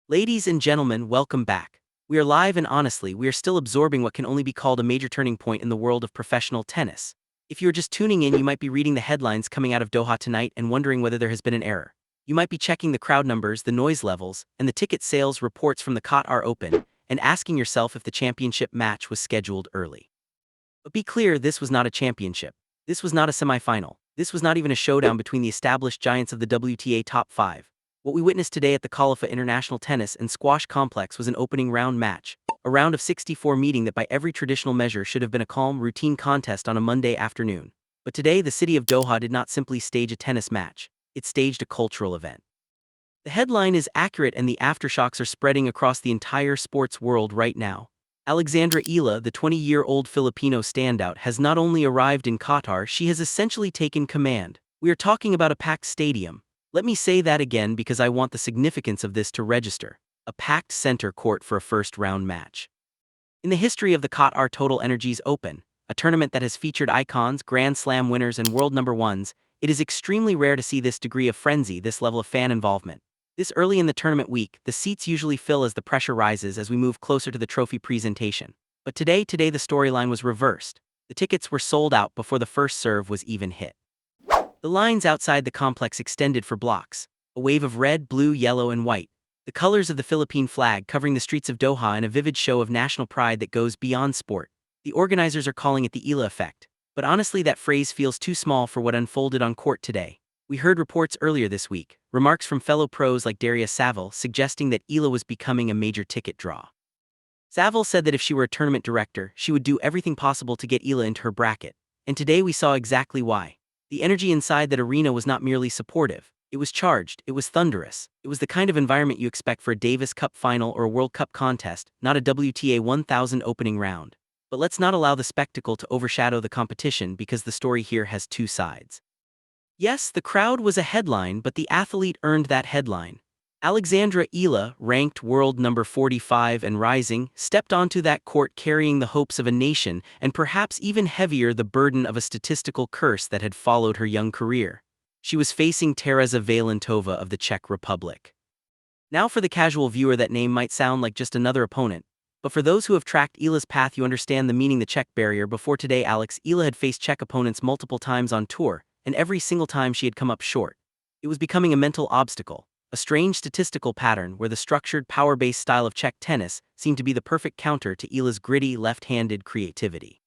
Ladies and gentlemen, welcome back. We are live and honestly, we are still absorbing what can only be called a major turning point in the world of professional tennis. If you are just tuning in, you might be reading the headlines coming out of Doha tonight and wondering whether there has been an error. You might be checking the crowd numbers, the noise levels, and the ticket sales reports from the Qatar Open, and asking yourself if the championship match was scheduled early. But be clear, this was not a championship. This was not a semifinal. This was not even a showdown between the established giants of the WTA top 5. What we witnessed today at the Khalifa International Tennis and Squash Complex was an opening round match, a round of 64 meeting that by every traditional measure should have been a calm, routine contest on a Monday afternoon. But today, the city of Doha did not simply stage a tennis match, it staged a cultural event. The headline is accurate and the aftershocks are spreading across the entire sports world right now. Alexandra Eala, the 20-year-old Filipino standout, has not only arrived in Qatar, she has essentially taken command. We are talking about a packed stadium. Let me say that again because I want the significance of this to register. A packed center court for a first-round match. In the history of the Qatar Total Energies Open, a tournament that has featured icons, Grand Slam winners and world number ones, it is extremely rare to see this degree of frenzy, this level of fan involvement. This early in the tournament week, the seats usually fill as the pressure rises as we move closer to the trophy presentation. But today the storyline was reversed. The tickets were sold out before the first serve was even hit. The lines outside the complex extended for blocks, a wave of red, blue, yellow, and white, the colors of the Philippine flag covering the streets of Doha in a vivid show of national pride that goes beyond sport. The organizers are calling it the Eala effect, but honestly that phrase feels too small for what unfolded on court today. We heard reports earlier this week, remarks from fellow pros like Darius Saville suggesting that Eala was becoming a major ticket draw. Saville said that if she were a tournament director, she would do everything possible to get Eala into her bracket, and today we saw exactly why. The energy inside that arena was not merely supportive, it was charged, it was thunderous. It was the kind of environment you expect for a Davis Cup final or a World Cup contest, not a WTA 1000 opening round. But let's not allow the spectacle to overshadow the competition because the story here has two sides. Yes, the crowd was a headline, but the athlete earned that headline. Alexandra Eala, ranked world number 45 and rising, stepped onto that court carrying the hopes of a nation and perhaps even heavier the burden of a statistical curse that had followed her young career. She was facing Tereza Valentova of the Czech Republic. Now for the casual viewer, that name might sound like just another opponent, but for those who have tracked Eala's path, you understand the meaning. The Czech barrier. Before today, Alex Eala had faced Czech opponents multiple times on tour, and every single time she had come up short. It was becoming a mental obstacle. A strange statistical pattern where the structured, power-based style of Czech tennis seemed to be the perfect counter to Eala's gritty, left-handed creativity.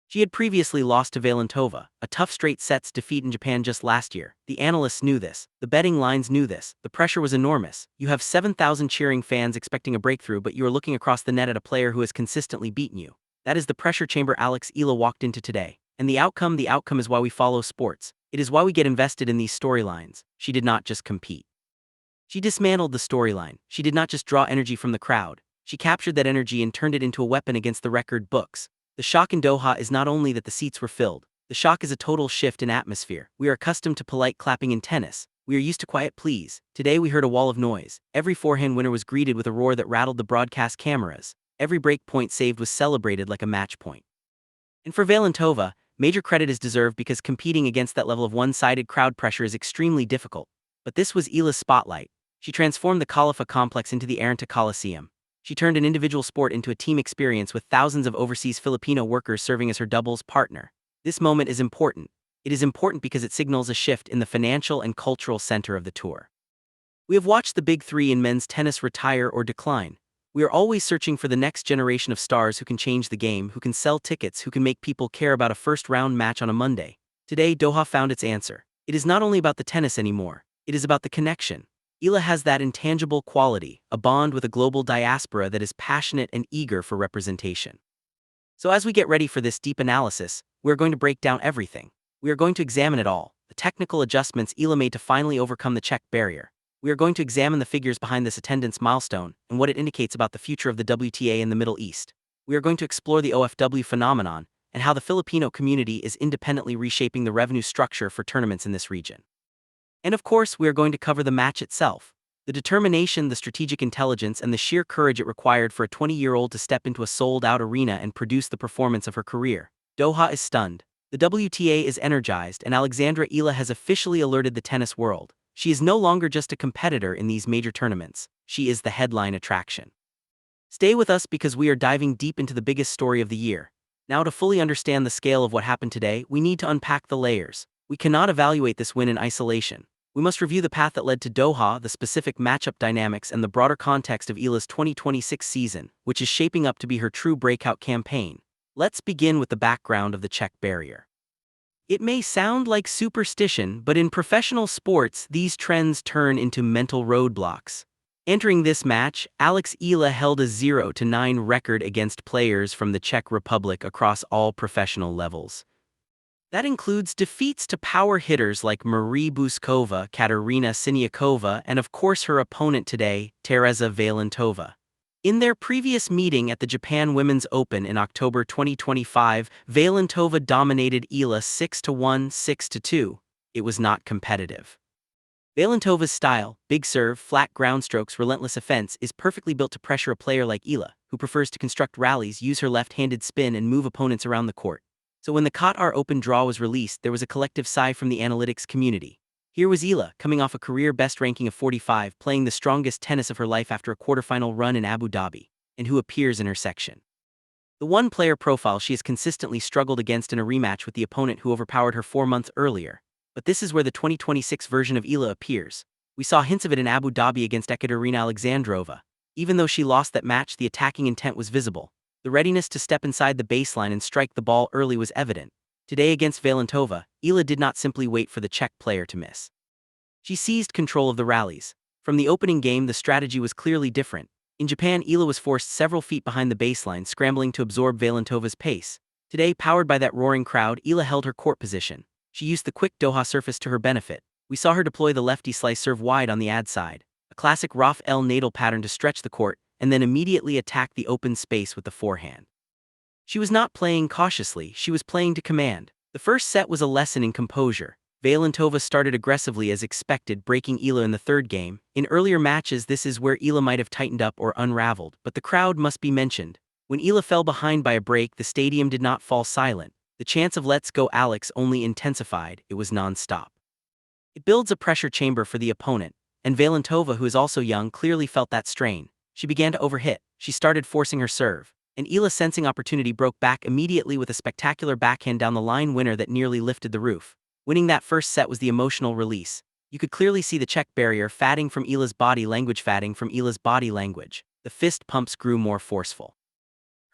She had previously lost to Valentova, a tough straight sets defeat in Japan just last year. The analysts knew this, the betting lines knew this, the pressure was enormous. You have 7,000 cheering fans expecting a breakthrough, but you are looking across the net at a player who has consistently beaten you. That is the pressure chamber Alex Eala walked into today. And the outcome is why we follow sports. It is why we get invested in these storylines. She did not just compete. She dismantled the storyline. She did not just draw energy from the crowd. She captured that energy and turned it into a weapon against the record books. The shock in Doha is not only that the seats were filled. The shock is a total shift in atmosphere. We are accustomed to polite clapping in tennis. We are used to quiet pleas. Today we heard a wall of noise. Every forehand winner was greeted with a roar that rattled the broadcast cameras. Every break point saved was celebrated like a match point. And for Valentova, major credit is deserved because competing against that level of one-sided crowd pressure is extremely difficult. But this was Eala's spotlight. She transformed the Khalifa complex into the Arenta Coliseum. She turned an individual sport into a team experience with thousands of overseas Filipino workers serving as her doubles partner. This moment is important. It is important because it signals a shift in the financial and cultural center of the tour. We have watched the big three in men's tennis retire or decline. We are always searching for the next generation of stars who can change the game, who can sell tickets, who can make people care about a first-round match on a Monday. Today, Doha found its answer. It is not only about the tennis anymore. It is about the connection. Eala has that intangible quality, a bond with a global diaspora that is passionate and eager for representation. So as we get ready for this deep analysis, we are going to break down everything. We are going to examine it all, the technical adjustments Eala made to finally overcome the Czech barrier. We are going to examine the figures behind this attendance milestone and what it indicates about the future of the WTA in the Middle East. We are going to explore the OFW phenomenon and how the Filipino community is independently reshaping the revenue structure for tournaments in this region. And of course, we are going to cover the match itself. The determination, the strategic intelligence, and the sheer courage it required for a 20-year-old to step into a sold-out arena and produce the performance of her career. Doha is stunned. The WTA is energized, and Alexandra Eala has officially alerted the tennis world. She is no longer just a competitor in these major tournaments. she is the headline attraction. Stay with us because we are diving deep into the biggest story of the year. Now, to fully understand the scale of what happened today, we need to unpack the layers. We cannot evaluate this win in isolation. We must review the path that led to Doha, the specific matchup dynamics, and the broader context of Eala's 2026 season, which is shaping up to be her true breakout campaign. Let's begin with the background of the Czech barrier. It may sound like superstition, but in professional sports, these trends turn into mental roadblocks. Entering this match, Alex Eala held a 0-9 record against players from the Czech Republic across all professional levels. That includes defeats to power hitters like Marie Bouskova, Katerina Siniakova, and of course her opponent today, Tereza Valentova. In their previous meeting at the Japan Women's Open in October 2025, Valentova dominated Eala 6-1, 6-2. It was not competitive. Valentova's style, big serve, flat ground strokes, relentless offense, is perfectly built to pressure a player like Eala, who prefers to construct rallies, use her left-handed spin, and move opponents around the court. So when the Qatar Open draw was released, there was a collective sigh from the analytics community. Here was Eala, coming off a career-best ranking of 45, playing the strongest tennis of her life after a quarterfinal run in Abu Dhabi, and who appears in her section. The one-player profile she has consistently struggled against in a rematch with the opponent who overpowered her 4 months earlier. But this is where the 2026 version of Eala appears. We saw hints of it in Abu Dhabi against Ekaterina Alexandrova. Even though she lost that match, the attacking intent was visible. The readiness to step inside the baseline and strike the ball early was evident. Today against Valentova, Eala did not simply wait for the Czech player to miss. She seized control of the rallies. From the opening game, the strategy was clearly different. In Japan, Eala was forced several feet behind the baseline, scrambling to absorb Valentova's pace. Today, powered by that roaring crowd, Eala held her court position. She used the quick Doha surface to her benefit. We saw her deploy the lefty slice serve wide on the ad side, a classic Raf El Nadal pattern to stretch the court, and then immediately attack the open space with the forehand. She was not playing cautiously, she was playing to command. The first set was a lesson in composure. Valentova started aggressively as expected, breaking Eala in the third game. In earlier matches, this is where Eala might have tightened up or unraveled, but the crowd must be mentioned. When Eala fell behind by a break, the stadium did not fall silent. The chance of "let's go Alex" only intensified. It was non-stop. It builds a pressure chamber for the opponent, and Valentova, who is also young, clearly felt that strain. She began to overhit. She started forcing her serve, and Eala, sensing opportunity, broke back immediately with a spectacular backhand down the line winner that nearly lifted the roof. Winning that first set was the emotional release. You could clearly see the Czech barrier fatting from Eala's body language. The fist pumps grew more forceful.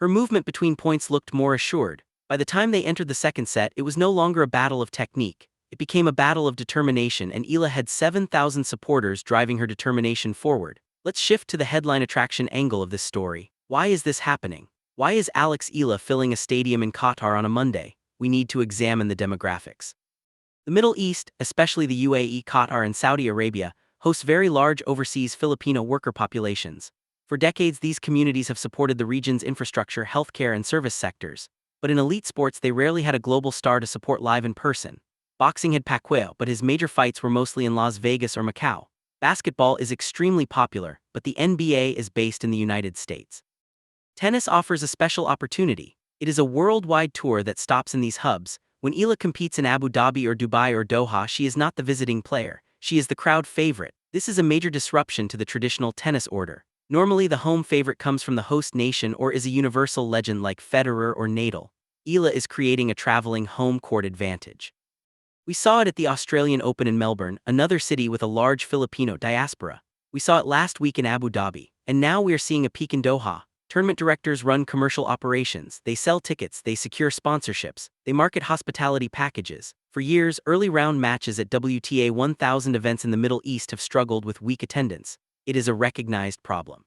Her movement between points looked more assured. By the time they entered the second set, it was no longer a battle of technique. It became a battle of determination, and Eala had 7,000 supporters driving her determination forward. Let's shift to the headline attraction angle of this story. Why is this happening? Why is Alex Eala filling a stadium in Qatar on a Monday? We need to examine the demographics. The Middle East, especially the UAE, Qatar, and Saudi Arabia, hosts very large overseas Filipino worker populations. For decades, these communities have supported the region's infrastructure, healthcare, and service sectors. But in elite sports, they rarely had a global star to support live in person. Boxing had Pacquiao, but his major fights were mostly in Las Vegas or Macau. Basketball is extremely popular, but the NBA is based in the United States. Tennis offers a special opportunity. It is a worldwide tour that stops in these hubs. When Eala competes in Abu Dhabi or Dubai or Doha, she is not the visiting player. She is the crowd favorite. This is a major disruption to the traditional tennis order. Normally, the home favorite comes from the host nation or is a universal legend like Federer or Nadal. Eala is creating a traveling home court advantage. We saw it at the Australian Open in Melbourne, another city with a large Filipino diaspora. We saw it last week in Abu Dhabi, and now we are seeing a peak in Doha. Tournament directors run commercial operations, they sell tickets, they secure sponsorships, they market hospitality packages. For years, early round matches at WTA 1000 events in the Middle East have struggled with weak attendance. It is a recognized problem.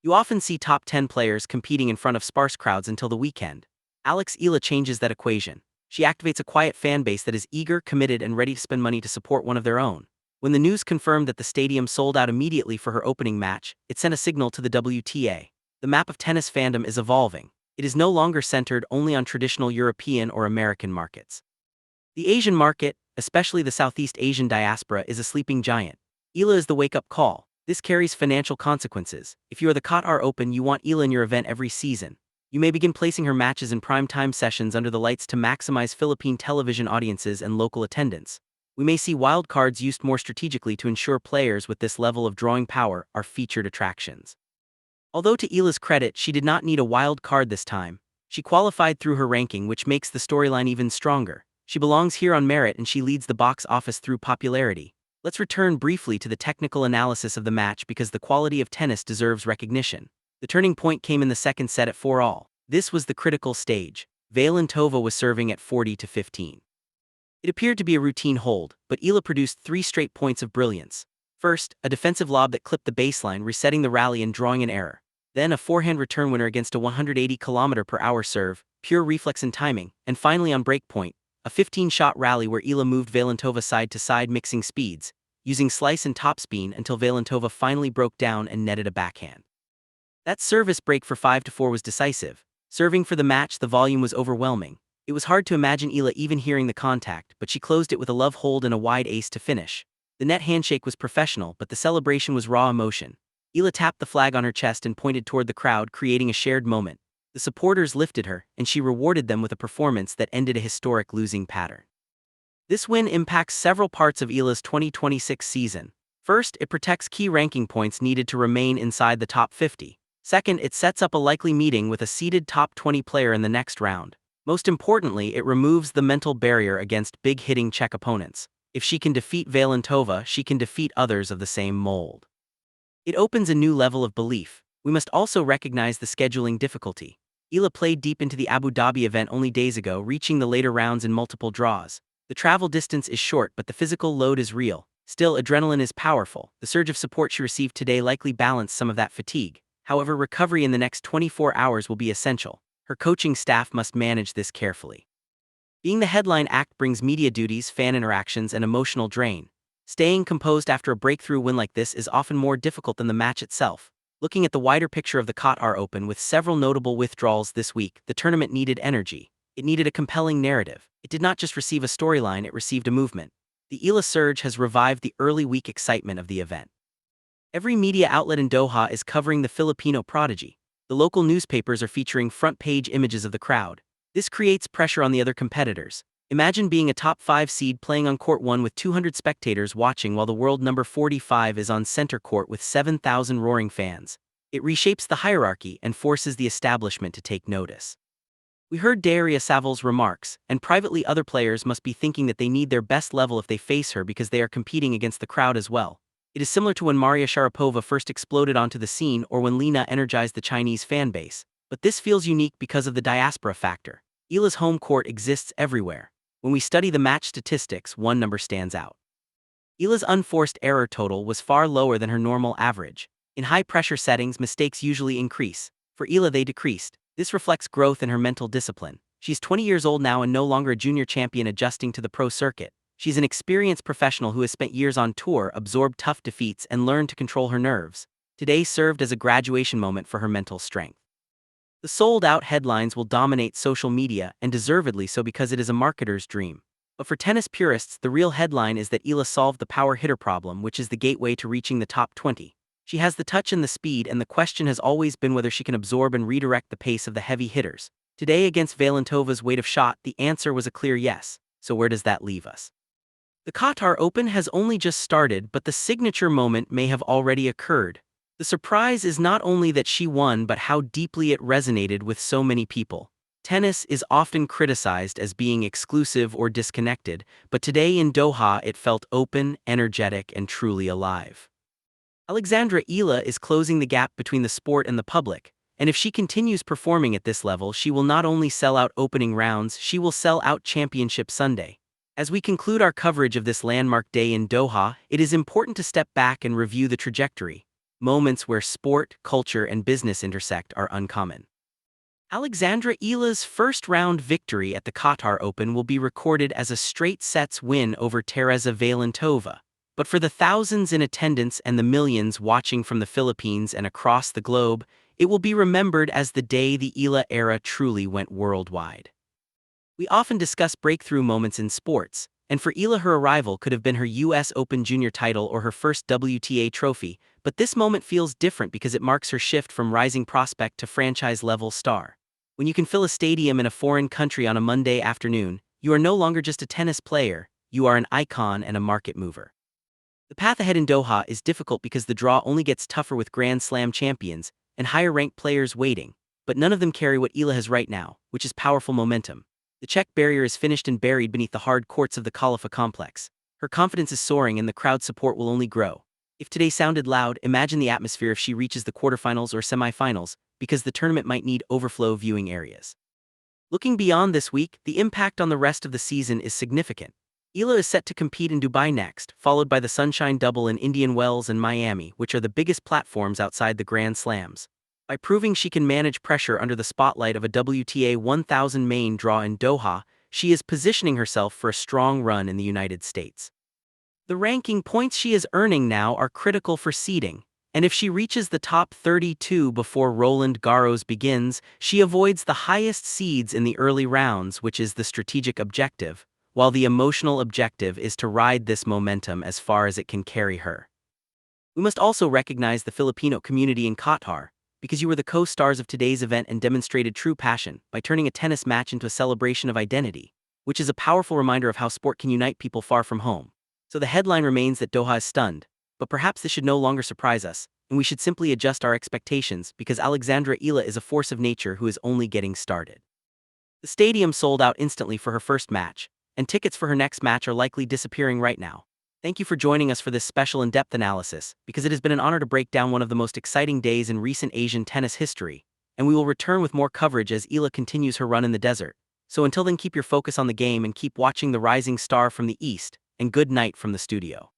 You often see top 10 players competing in front of sparse crowds until the weekend. Alex Eala changes that equation. She activates a quiet fan base that is eager, committed, and ready to spend money to support one of their own. When the news confirmed that the stadium sold out immediately for her opening match, it sent a signal to the WTA. The map of tennis fandom is evolving. It is no longer centered only on traditional European or American markets. The Asian market, especially the Southeast Asian diaspora, is a sleeping giant. Eala is the wake-up call. This carries financial consequences. If you are the Qatar Open, you want Eala in your event every season. You may begin placing her matches in prime time sessions under the lights to maximize Philippine television audiences and local attendance. We may see wild cards used more strategically to ensure players with this level of drawing power are featured attractions. Although to Eala's credit, she did not need a wild card this time. She qualified through her ranking, which makes the storyline even stronger. She belongs here on merit and she leads the box office through popularity. Let's return briefly to the technical analysis of the match because the quality of tennis deserves recognition. The turning point came in the second set at 4-all. This was the critical stage. Vailantova was serving at 40-15. It appeared to be a routine hold, but Eala produced 3 straight points of brilliance. First, a defensive lob that clipped the baseline, resetting the rally and drawing an error. Then a forehand return winner against a 180 km/h serve, pure reflex and timing, and finally on breakpoint, a 15-shot rally where Eala moved Vailantova side to side, mixing speeds, using slice and topspin until Vailantova finally broke down and netted a backhand. That service break for 5-4 was decisive. Serving for the match, the volume was overwhelming. It was hard to imagine Eala even hearing the contact, but she closed it with a love hold and a wide ace to finish. The net handshake was professional, but the celebration was raw emotion. Eala tapped the flag on her chest and pointed toward the crowd, creating a shared moment. The supporters lifted her, and she rewarded them with a performance that ended a historic losing pattern. This win impacts several parts of Eala's 2026 season. First, it protects key ranking points needed to remain inside the top 50. Second, it sets up a likely meeting with a seeded top 20 player in the next round. Most importantly, it removes the mental barrier against big-hitting Czech opponents. If she can defeat Vailantova, she can defeat others of the same mold. It opens a new level of belief. We must also recognize the scheduling difficulty. Eala played deep into the Abu Dhabi event only days ago, reaching the later rounds in multiple draws. The travel distance is short, but the physical load is real. Still, adrenaline is powerful. The surge of support she received today likely balanced some of that fatigue. However, recovery in the next 24 hours will be essential. Her coaching staff must manage this carefully. Being the headline act brings media duties, fan interactions, and emotional drain. Staying composed after a breakthrough win like this is often more difficult than the match itself. Looking at the wider picture of the Qatar Open with several notable withdrawals this week, the tournament needed energy. It needed a compelling narrative. It did not just receive a storyline, it received a movement. The Eala surge has revived the early week excitement of the event. Every media outlet in Doha is covering the Filipino prodigy. The local newspapers are featuring front-page images of the crowd. This creates pressure on the other competitors. Imagine being a top 5 seed playing on court 1 with 200 spectators watching while the world number 45 is on center court with 7,000 roaring fans. It reshapes the hierarchy and forces the establishment to take notice. We heard Daria Saval's remarks, and privately other players must be thinking that they need their best level if they face her because they are competing against the crowd as well. It is similar to when Maria Sharapova first exploded onto the scene or when Lena energized the Chinese fan base. But this feels unique because of the diaspora factor. Eala's home court exists everywhere. When we study the match statistics, one number stands out. Eala's unforced error total was far lower than her normal average. In high-pressure settings, mistakes usually increase. For Eala, they decreased. This reflects growth in her mental discipline. She's 20 years old now and no longer a junior champion adjusting to the pro circuit. She's an experienced professional who has spent years on tour, absorbed tough defeats, and learned to control her nerves. Today served as a graduation moment for her mental strength. The sold-out headlines will dominate social media, and deservedly so because it is a marketer's dream. But for tennis purists, the real headline is that Eala solved the power hitter problem, which is the gateway to reaching the top 20. She has the touch and the speed, and the question has always been whether she can absorb and redirect the pace of the heavy hitters. Today, against Vailantova's weight of shot, the answer was a clear yes. So where does that leave us? The Qatar Open has only just started, but the signature moment may have already occurred. The surprise is not only that she won, but how deeply it resonated with so many people. Tennis is often criticized as being exclusive or disconnected, but today in Doha it felt open, energetic, and truly alive. Alexandra Eala is closing the gap between the sport and the public, and if she continues performing at this level, she will not only sell out opening rounds, she will sell out Championship Sunday. As we conclude our coverage of this landmark day in Doha, it is important to step back and review the trajectory. Moments where sport, culture, and business intersect are uncommon. Alexandra Eala's first-round victory at the Qatar Open will be recorded as a straight-sets win over Teresa Vailantova. But for the thousands in attendance and the millions watching from the Philippines and across the globe, it will be remembered as the day the Eala era truly went worldwide. We often discuss breakthrough moments in sports, and for Eala her arrival could have been her US Open junior title or her first WTA trophy, but this moment feels different because it marks her shift from rising prospect to franchise-level star. When you can fill a stadium in a foreign country on a Monday afternoon, you are no longer just a tennis player, you are an icon and a market mover. The path ahead in Doha is difficult because the draw only gets tougher with Grand Slam champions and higher-ranked players waiting, but none of them carry what Eala has right now, which is powerful momentum. The Czech barrier is finished and buried beneath the hard courts of the Khalifa complex. Her confidence is soaring and the crowd support will only grow. If today sounded loud, imagine the atmosphere if she reaches the quarterfinals or semifinals, because the tournament might need overflow viewing areas. Looking beyond this week, the impact on the rest of the season is significant. Eala is set to compete in Dubai next, followed by the Sunshine Double in Indian Wells and Miami, which are the biggest platforms outside the Grand Slams. By proving she can manage pressure under the spotlight of a WTA 1000 main draw in Doha, she is positioning herself for a strong run in the United States. The ranking points she is earning now are critical for seeding, and if she reaches the top 32 before Roland Garros begins, she avoids the highest seeds in the early rounds, which is the strategic objective, while the emotional objective is to ride this momentum as far as it can carry her. We must also recognize the Filipino community in Qatar, because you were the co-stars of today's event and demonstrated true passion by turning a tennis match into a celebration of identity, which is a powerful reminder of how sport can unite people far from home. So the headline remains that Doha is stunned, but perhaps this should no longer surprise us, and we should simply adjust our expectations because Alexandra Eala is a force of nature who is only getting started. The stadium sold out instantly for her first match, and tickets for her next match are likely disappearing right now. Thank you for joining us for this special in-depth analysis, because it has been an honor to break down one of the most exciting days in recent Asian tennis history, and we will return with more coverage as Eala continues her run in the desert. So until then, keep your focus on the game and keep watching the rising star from the East, and good night from the studio.